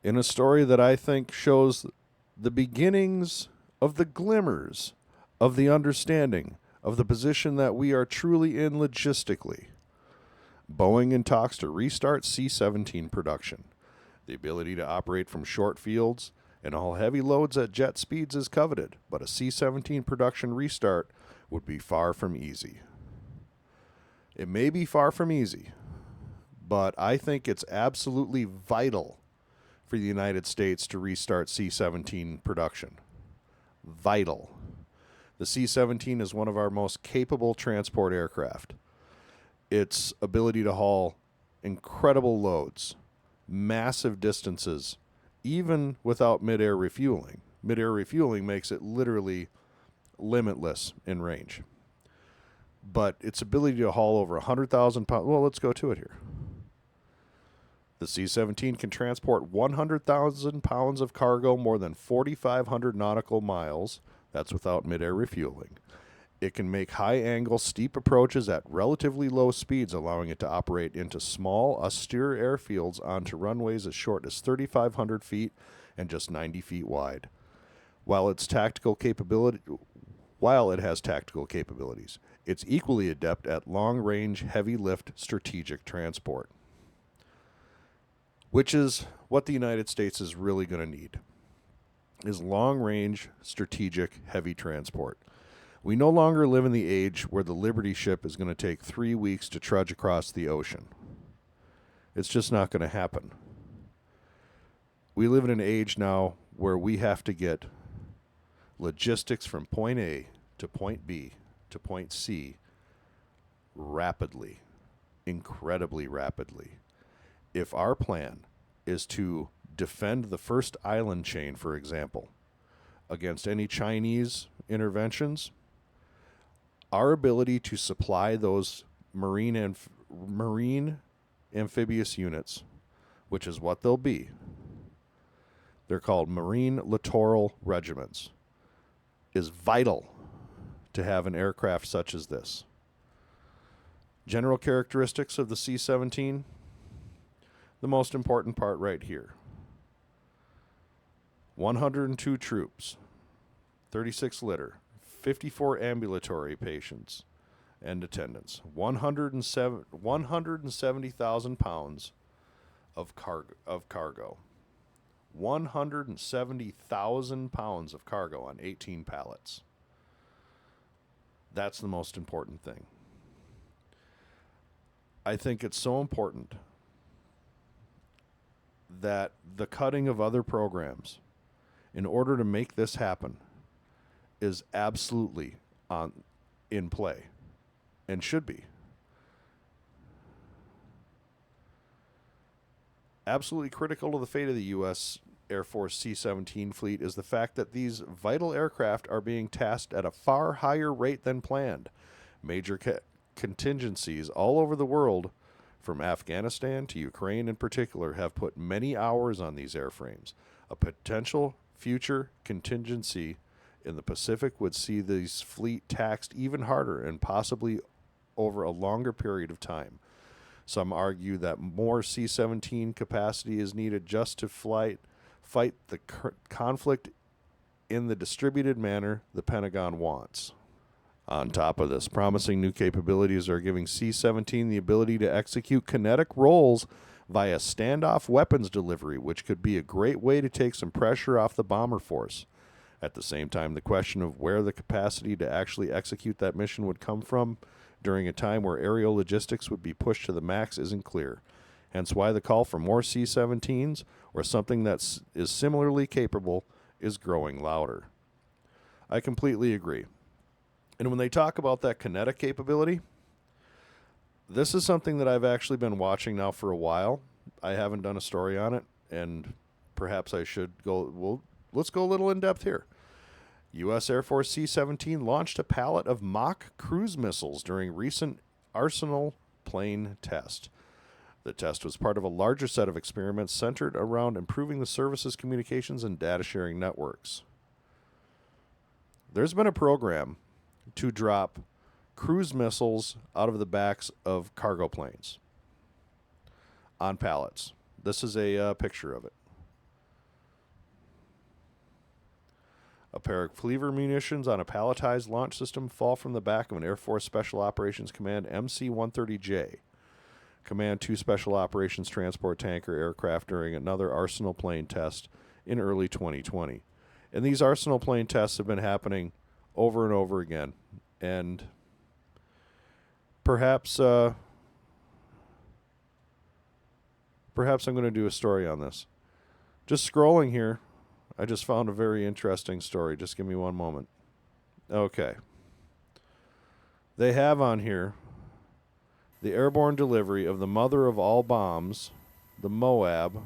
in a story that I think shows the beginnings of the glimmers of the understanding of the position that we are truly in logistically. Boeing in talks to restart C-17 production. The ability to operate from short fields and haul heavy loads at jet speeds is coveted, but a C-17 production restart would be far from easy. It may be far from easy, but I think it's absolutely vital for the United States to restart C-17 production. Vital. The C-17 is one of our most capable transport aircraft. Its ability to haul incredible loads, massive distances, even without mid-air refueling. Mid-air refueling makes it literally limitless in range. But its ability to haul over 100,000 pounds, well, let's go to it here. The C-17 can transport 100,000 pounds of cargo more than 4,500 nautical miles. That's without mid-air refueling. It can make high-angle, steep approaches at relatively low speeds, allowing it to operate into small, austere airfields onto runways as short as 3,500 feet and just 90 feet wide. While it has tactical capabilities, it's equally adept at long-range, heavy-lift strategic transport, which is what the United States is really going to need, is long-range, strategic, heavy transport. We no longer live in the age where the Liberty ship is going to take 3 weeks to trudge across the ocean. It's just not going to happen. We live in an age now where we have to get logistics from point A to point B to point C rapidly, incredibly rapidly. If our plan is to defend the first island chain, for example, against any Chinese interventions, our ability to supply those marine amphibious units, which is what they'll be, they're called Marine Littoral Regiments, is vital to have an aircraft such as this. General characteristics of the C-17, the most important part right here. 102 troops, 36 litter, 54 ambulatory patients and attendants, 170,000 pounds of cargo. 170,000 pounds of cargo on 18 pallets. That's the most important thing. I think it's so important that the cutting of other programs in order to make this happen is absolutely in play and should be. Absolutely critical to the fate of the U.S. Air Force C-17 fleet is the fact that these vital aircraft are being tasked at a far higher rate than planned. Major contingencies all over the world, from Afghanistan to Ukraine in particular, have put many hours on these airframes. A potential future contingency in the Pacific would see these fleet taxed even harder and possibly over a longer period of time. Some argue that more C-17 capacity is needed just to fight the conflict in the distributed manner the Pentagon wants. On top of this, promising new capabilities are giving C-17 the ability to execute kinetic roles via standoff weapons delivery, which could be a great way to take some pressure off the bomber force. At the same time, the question of where the capacity to actually execute that mission would come from during a time where aerial logistics would be pushed to the max isn't clear. Hence why the call for more C-17s or something that is similarly capable is growing louder. I completely agree. And when they talk about that kinetic capability, this is something that I've actually been watching now for a while. I haven't done a story on it, and perhaps I should go. Well, let's go a little in depth here. U.S. Air Force C-17 launched a pallet of mock cruise missiles during recent Arsenal plane test. The test was part of a larger set of experiments centered around improving the service's communications and data sharing networks. There's been a program to drop cruise missiles out of the backs of cargo planes on pallets. This is a picture of it. A pair of Cleaver munitions on a palletized launch system fall from the back of an Air Force Special Operations Command MC-130J. Command 2 Special Operations Transport Tanker aircraft during another Arsenal plane test in early 2020. And these Arsenal plane tests have been happening over and over again. And perhaps I'm going to do a story on this. Just scrolling here, I just found a very interesting story. Just give me one moment. Okay. They have on here the airborne delivery of the mother of all bombs, the Moab,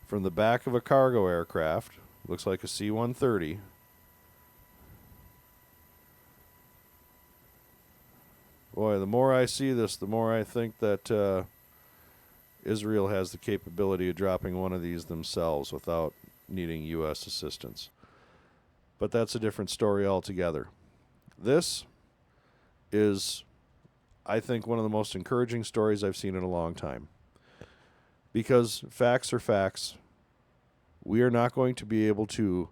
from the back of a cargo aircraft. Looks like a C-130. Boy, the more I see this, the more I think that Israel has the capability of dropping one of these themselves without needing U.S. assistance. But that's a different story altogether. This is, I think, one of the most encouraging stories I've seen in a long time. Because facts are facts. We are not going to be able to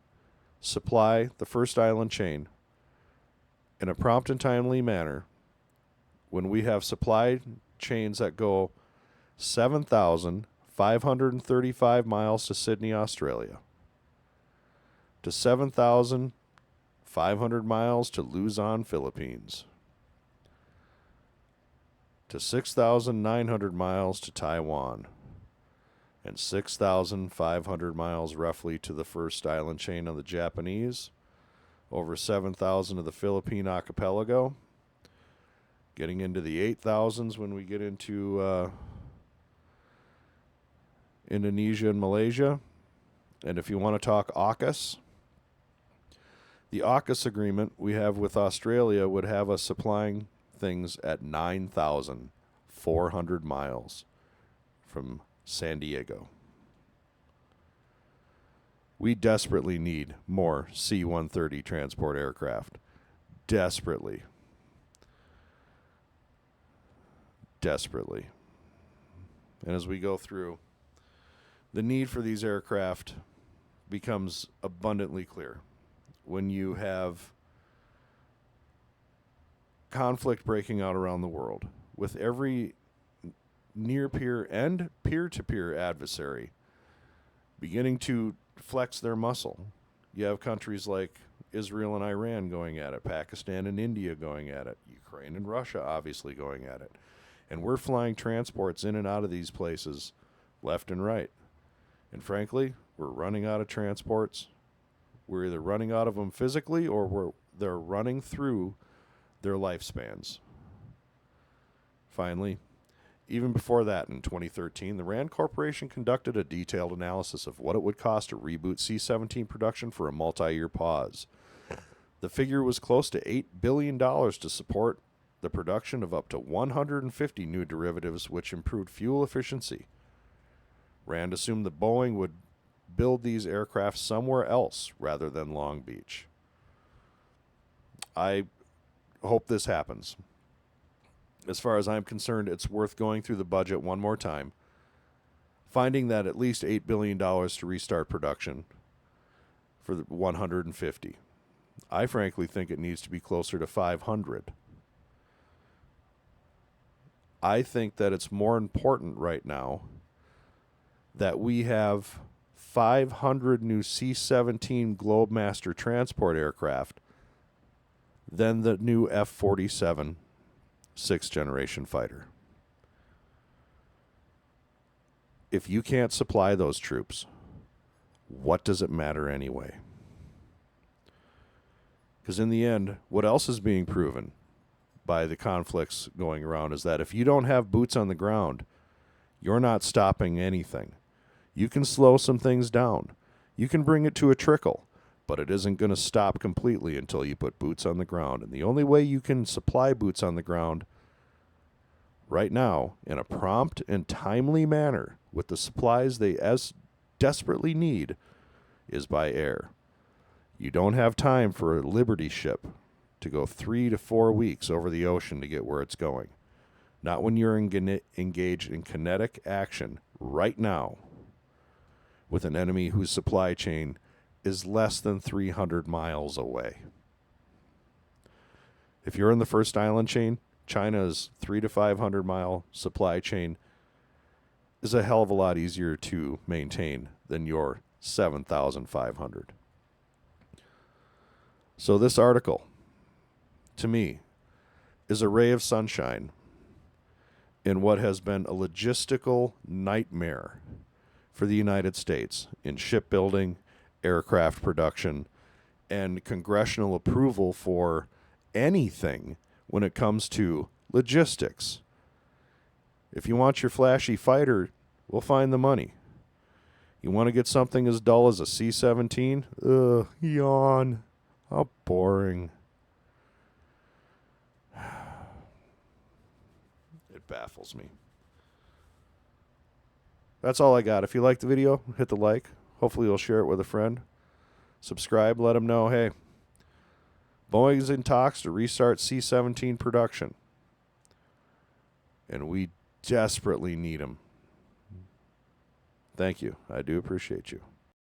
supply the first island chain in a prompt and timely manner when we have supply chains that go 7,535 miles to Sydney, Australia, to 7,500 miles to Luzon, Philippines, to 6,900 miles to Taiwan, and 6,500 miles roughly to the first island chain of the Japanese, over 7,000 to the Philippine archipelago, getting into the 8,000s when we get into Indonesia and Malaysia. And if you want to talk AUKUS, the AUKUS agreement we have with Australia would have us supplying things at 9,400 miles from San Diego. We desperately need more C-130 transport aircraft. Desperately. And as we go through, the need for these aircraft becomes abundantly clear when you have conflict breaking out around the world with every near-peer and peer-to-peer adversary beginning to flex their muscle. You have countries like Israel and Iran going at it, Pakistan and India going at it, Ukraine and Russia obviously going at it. And we're flying transports in and out of these places left and right. And frankly, we're running out of transports. We're either running out of them physically or they're running through their lifespans. Finally, even before that, in 2013, the RAND Corporation conducted a detailed analysis of what it would cost to reboot C-17 production for a multi-year pause. The figure was close to $8 billion to support the production of up to 150 new derivatives which improved fuel efficiency. RAND assumed that Boeing would build these aircraft somewhere else rather than Long Beach. I hope this happens. As far as I'm concerned, it's worth going through the budget one more time, finding that at least $8 billion to restart production for the 150. I frankly think it needs to be closer to 500. I think that it's more important right now that we have 500 new C-17 Globemaster Transport Aircraft than the new F-47 sixth-generation fighter. If you can't supply those troops, what does it matter anyway? Because in the end, what else is being proven by the conflicts going around is that if you don't have boots on the ground, you're not stopping anything. You can slow some things down. You can bring it to a trickle, but it isn't going to stop completely until you put boots on the ground. And the only way you can supply boots on the ground right now in a prompt and timely manner with the supplies they as desperately need is by air. You don't have time for a Liberty ship to go 3 to 4 weeks over the ocean to get where it's going. Not when you're engaged in kinetic action right now with an enemy whose supply chain is less than 300 miles away. If you're in the first island chain, China's 300 to 500 mile supply chain is a hell of a lot easier to maintain than your 7,500. So this article, to me, is a ray of sunshine in what has been a logistical nightmare for the United States in shipbuilding, aircraft production, and congressional approval for anything when it comes to logistics. If you want your flashy fighter, we'll find the money. You want to get something as dull as a C-17? Ugh, yawn. How boring. It baffles me. That's all I got. If you liked the video, hit the like. Hopefully you'll share it with a friend. Subscribe, let them know, hey, Boeing's in talks to restart C-17 production. And we desperately need them. Thank you. I do appreciate you.